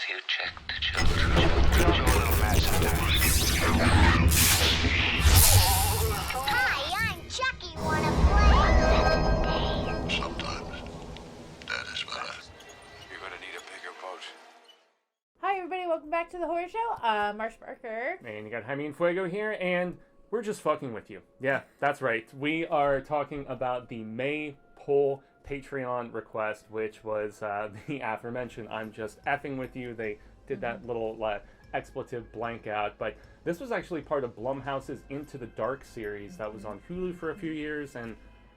you check the children? Show a little match sometimes. Hi, I'm Chucky. Wanna play? Sometimes. That is what You're gonna need a bigger boat. Hi everybody, welcome back to the horror show. Marsh Barker. And you got Jaime and Fuego here, and we're just fucking with you. Yeah, that's right. We are talking about the May poll Patreon request, which was the aforementioned I'm just effing with you. They did that little expletive blank out, but this was actually part of Blumhouse's Into the Dark series that was on Hulu for a few years, and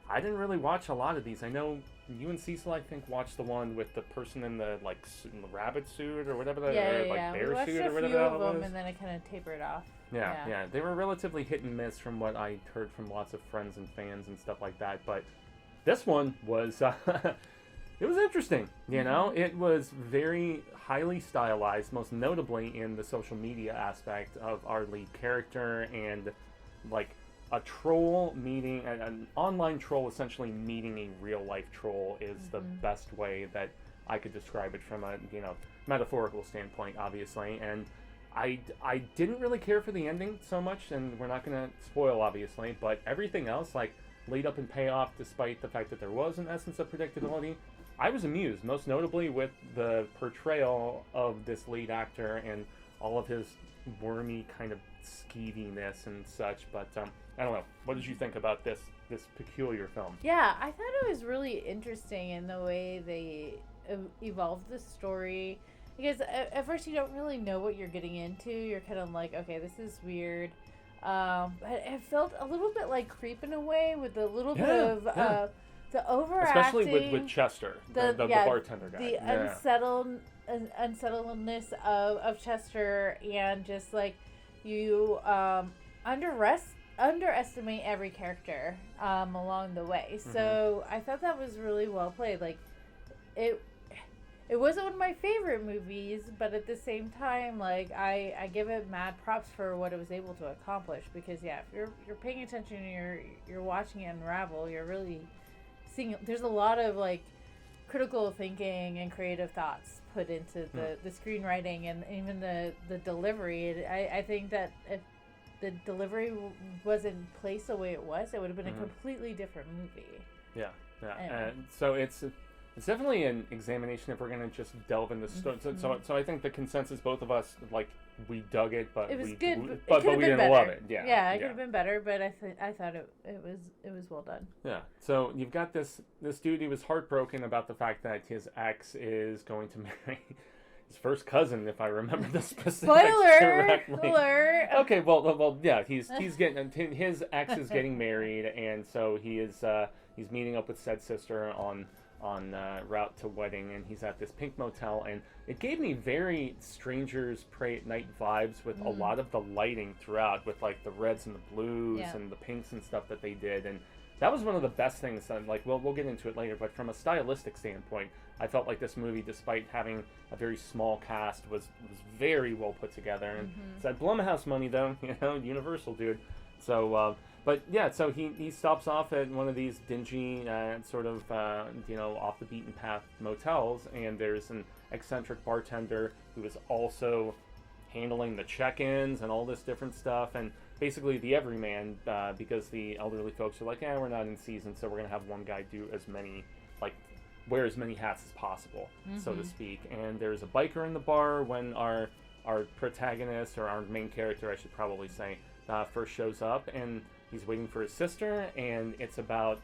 I didn't really watch a lot of these. I know you and Cecil, I think, watched the one with the person in the in the rabbit suit or whatever, Yeah. bear We watched suit a or whatever few the of hell it them, was. and then it kind of tapered off. Yeah. They were relatively hit and miss from what I heard from lots of friends and fans and stuff like that. But this one was, it was interesting, you know? It was very highly stylized, most notably in the social media aspect of our lead character, and like a troll meeting, an online troll essentially meeting a real life troll is the best way that I could describe it from a, metaphorical standpoint, obviously. And I didn't really care for the ending so much, and we're not going to spoil, obviously, but everything else, like lead up and payoff, despite the fact that there was an essence of predictability, I was amused, most notably with the portrayal of this lead actor and all of his wormy kind of skeeviness and such. But I don't know. What did you think about this peculiar film? Yeah, I thought it was really interesting in the way they evolved the story. Because at first you don't really know what you're getting into. You're kind of like, okay, this is weird. But it felt a little bit like Creep in a way, with a little bit of the overacting. Especially with Chester, the bartender guy. The unsettledness of Chester, and just like you underestimate every character along the way. So I thought that was really well played. Like it wasn't one of my favorite movies, but at the same time, like I give it mad props for what it was able to accomplish. Because if you're paying attention and you're watching it unravel, you're really seeing. There's a lot of like critical thinking and creative thoughts put into the screenwriting and even the delivery. I think that if the delivery wasn't placed the way it was, it would have been a completely different movie. Yeah. Anyway. And so it's definitely an examination if we're going to just delve into story. So I think the consensus, both of us, like, we dug it, but it was we good, but we didn't better. love it. It could have been better, but I thought it was well done. Yeah. So you've got this dude. He was heartbroken about the fact that his ex is going to marry his first cousin, if I remember the specifics correctly. Spoiler. Okay. Well. Yeah. He's getting, his ex is getting married, and so he's meeting up with said sister on route to wedding, and he's at this pink motel, and it gave me very Strangers Pray at Night vibes with a lot of the lighting throughout, with like the reds and the blues and the pinks and stuff that they did. And that was one of the best things that, like, we'll get into it later, but from a stylistic standpoint, I felt like this movie, despite having a very small cast, was very well put together. And it's that Blumhouse money, though, Universal, dude. So but yeah, so he stops off at one of these dingy sort of off the beaten path motels, and there's an eccentric bartender who is also handling the check-ins and all this different stuff, and basically the everyman, because the elderly folks are like, we're not in season, so we're gonna have one guy do wear as many hats as possible, so to speak. And there's a biker in the bar when our protagonist, or our main character, I should probably say, first shows up, and he's waiting for his sister, and it's about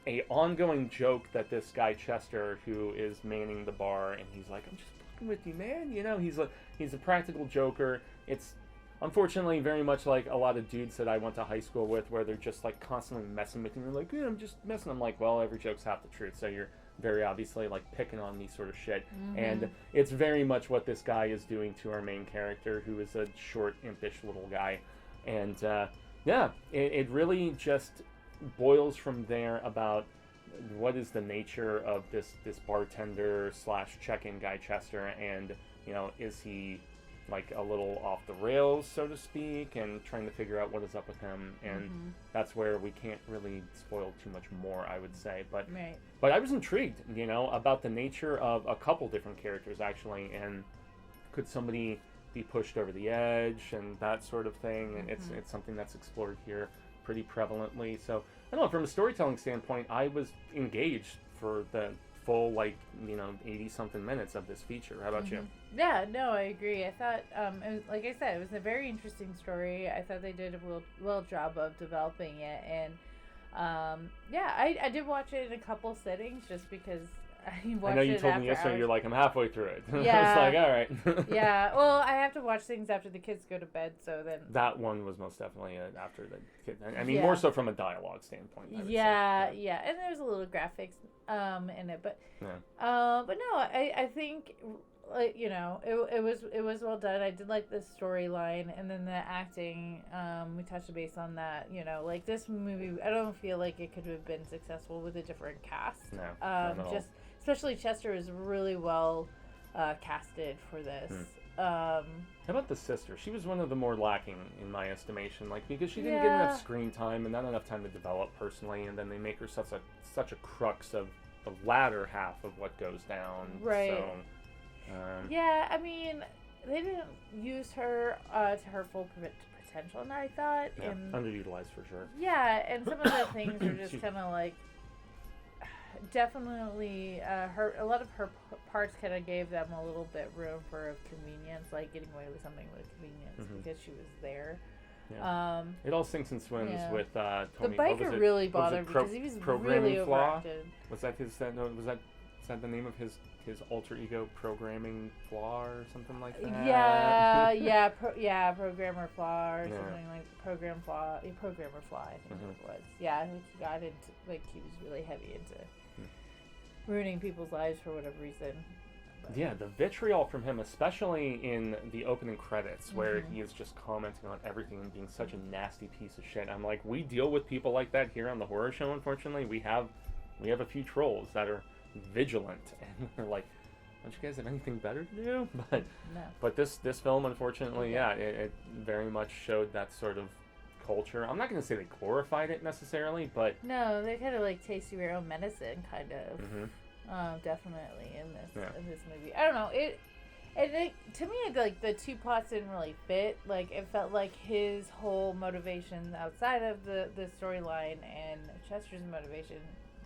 a ongoing joke that this guy Chester, who is manning the bar, and he's like, I'm just fucking with you, man. He's a practical joker. It's unfortunately very much like a lot of dudes that I went to high school with, where they're just like constantly messing with you. And they're like, I'm just messing. I'm like, well, every joke's half the truth. So you're very obviously like picking on me sort of shit. And it's very much what this guy is doing to our main character, who is a short, impish little guy. And it really just boils from there about what is the nature of this bartender / check-in guy Chester, and is he like a little off the rails, so to speak, and trying to figure out what is up with him. And that's where we can't really spoil too much more, I would say. But I was intrigued, about the nature of a couple different characters, actually. And could somebody be pushed over the edge and that sort of thing, and it's something that's explored here pretty prevalently. So I don't know, from a storytelling standpoint, I was engaged for the full 80 something minutes of this feature. How about you? Yeah, no, I agree. I thought it was, like I said, it was a very interesting story. I thought they did a well job of developing it, and I did watch it in a couple sittings just because I watched it. I know you told me yesterday. You're like, I'm halfway through it. Yeah. It's like, all right. Yeah. Well, I have to watch things after the kids go to bed, so then. That one was most definitely after the kid. I mean, more so from a dialogue standpoint. Yeah, and there's a little graphics in it, but but no, I think it was well done. I did like the storyline, and then the acting. We touched base on that. Like this movie, I don't feel like it could have been successful with a different cast. No, not at all. Especially Chester is really well casted for this. How about the sister? She was one of the more lacking in my estimation, because she didn't get enough screen time and not enough time to develop personally, and then they make her such a crux of the latter half of what goes down. Right. So, yeah, I mean, they didn't use her to her full potential, and I thought, underutilized for sure. Yeah, and some of the things are just kind of definitely a lot of her parts kind of gave them a little bit room for convenience, like getting away with something with convenience because she was there. Yeah. It all sinks and swims with Tony. The biker really bothered me because he was really overacted. Was that his? Was that the name of his alter ego, programming flaw or something like that? Yeah, programmer flaw or something like programmer flaw. I think it was. Yeah, he got into he was really heavy into ruining people's lives for whatever reason. But. Yeah, the vitriol from him, especially in the opening credits, where he is just commenting on everything and being such a nasty piece of shit. I'm like, we deal with people like that here on the horror show. Unfortunately, we have a few trolls that are vigilant, and we're like, don't you guys have anything better to do? But this film, unfortunately, it very much showed that sort of culture. I'm not going to say they glorified it necessarily, but no, they kind of taste your own medicine, kind of. Definitely in this movie. I don't know, it to me, the two plots didn't really fit. It felt like his whole motivation outside of the storyline and Chester's motivation,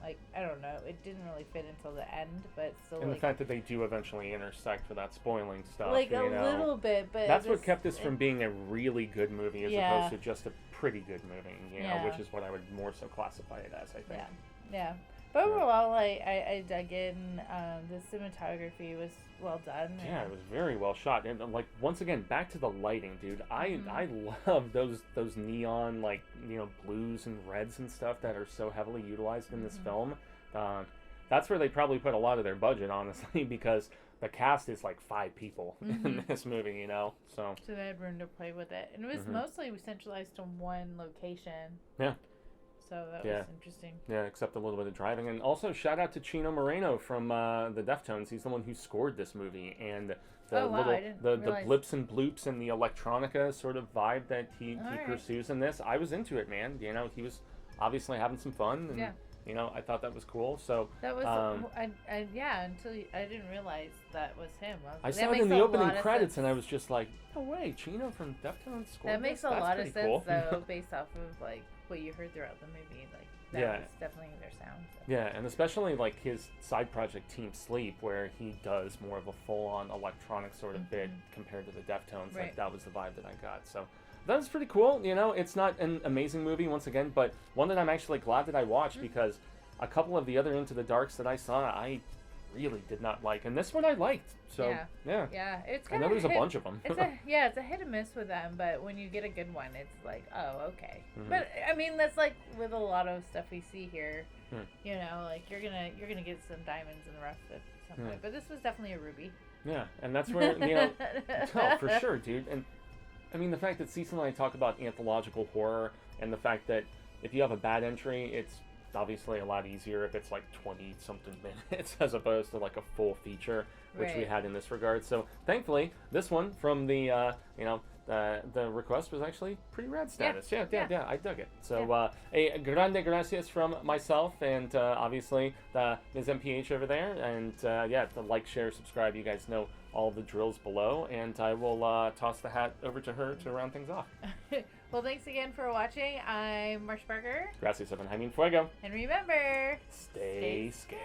I don't know, it didn't really fit until the end, but still. And the fact that they do eventually intersect without spoiling stuff, a little bit, but that's what kept this from being a really good movie as opposed to just a pretty good movie, which is what I would more so classify it as, I think. Yeah. But overall, I dug in. The cinematography was well done. Yeah, it was very well shot. And once again, back to the lighting, dude. I love those neon blues and reds and stuff that are so heavily utilized in this film. That's where they probably put a lot of their budget, honestly, because the cast is 5 people in this movie, So they had room to play with it, and it was mostly centralized to one location. Yeah. So that was interesting. Yeah, except a little bit of driving. And also, shout out to Chino Moreno from the Deftones. He's the one who scored this movie. And the blips and bloops and the electronica sort of vibe that he pursues in this, I was into it, man. He was obviously having some fun. And, I thought that was cool. So that was, until I didn't realize that was him. I saw it in the opening credits, and I was just like, no way, Chino from Deftones scored That makes a lot of sense, though, based off of, what you heard throughout the movie, that was definitely their sound. So. Yeah, and especially his side project Team Sleep, where he does more of a full-on electronic sort of bit compared to the Deftones. Right. That was the vibe that I got. So that was pretty cool. It's not an amazing movie once again, but one that I'm actually glad that I watched because a couple of the other Into the Darks that I saw, I really did not like, and this one I liked. So yeah. It's I know there's a bunch of them. It's a hit and miss with them, but when you get a good one, it's oh, okay. But I mean, that's with a lot of stuff we see here. You're gonna get some diamonds in the rough at some point. But this was definitely a ruby. Yeah, and that's where oh, for sure, dude. And I mean, the fact that Cecil and I talk about anthological horror, and the fact that if you have a bad entry, it's obviously a lot easier if it's 20 something minutes as opposed to a full feature, which we had in this regard. So thankfully this one from the the request was actually pretty rad status. Yeah, I dug it. So a grande gracias from myself and obviously Ms. MPH over there, and the like, share, subscribe, you guys know all the drills below, and I will toss the hat over to her to round things off. Well, thanks again for watching. I'm Marcia Parker. Gracias, Jaime Fuego. And remember, Stay scared.